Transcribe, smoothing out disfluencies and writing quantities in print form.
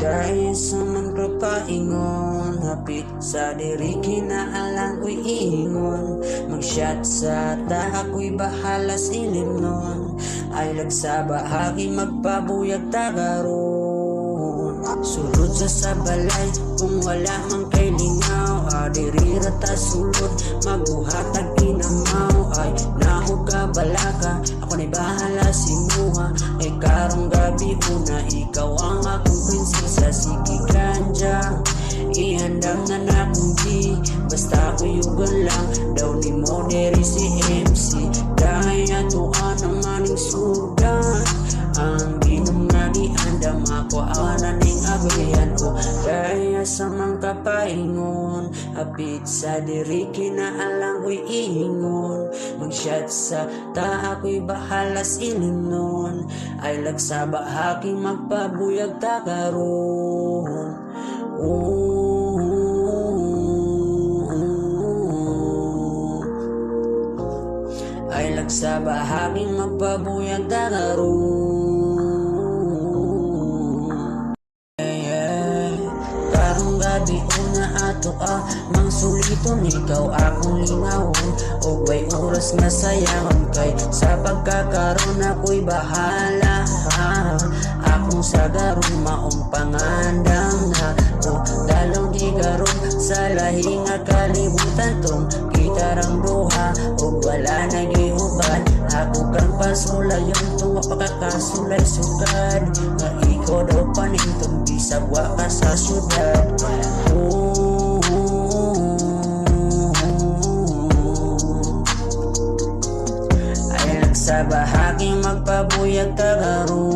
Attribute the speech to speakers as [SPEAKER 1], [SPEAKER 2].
[SPEAKER 1] Dahil sa mga paingon, hapit sa diri kinaalang ko'y ingon. Mag-shot sa ta, ako'y bahala silim nun. Ay lagsaba, haki magpabuyag tagaron. Sulod sa sabalay, kung wala mang kay lingaw. Adiri rata sulod, maguhatag kinamaw. Ay nahog ka balaka, ako na'y bahala si Muha. Ay karong gabi una, ikaw ang akong prinsesa. Sige ganja, ihandang na nakong G. Basta kuyugan lang, daw ni mo deri si MC. Dahil atuan ang maning sudan, ang ginom nga giandam ako ananing abayan ko. Dahil sa mga paingon, hapit sa diri kinaalang ko'y ingon. Mag-shot sa ta, ako'y bahala silim nun. Ay lagsaba haking magpabuyag tagaron. Ay lagsaba haking magpabuyag tagaron. Karong gabi una ato mang suliton, ikaw akong lingawon. O bay oras nga sayangon kay sa pagkakaroon ako'y bahala. Akong sagaron maong pangandang na o dalong di karon sa lahi nga kalibutan tong kitarang duha. O wala nagiuban, ako kang pasulayon tong mapakakasulay sukad. Nga ikaw daw panintong bisagwa ka sa syudad. Ay nagsabahaging magpabuyag tagaron.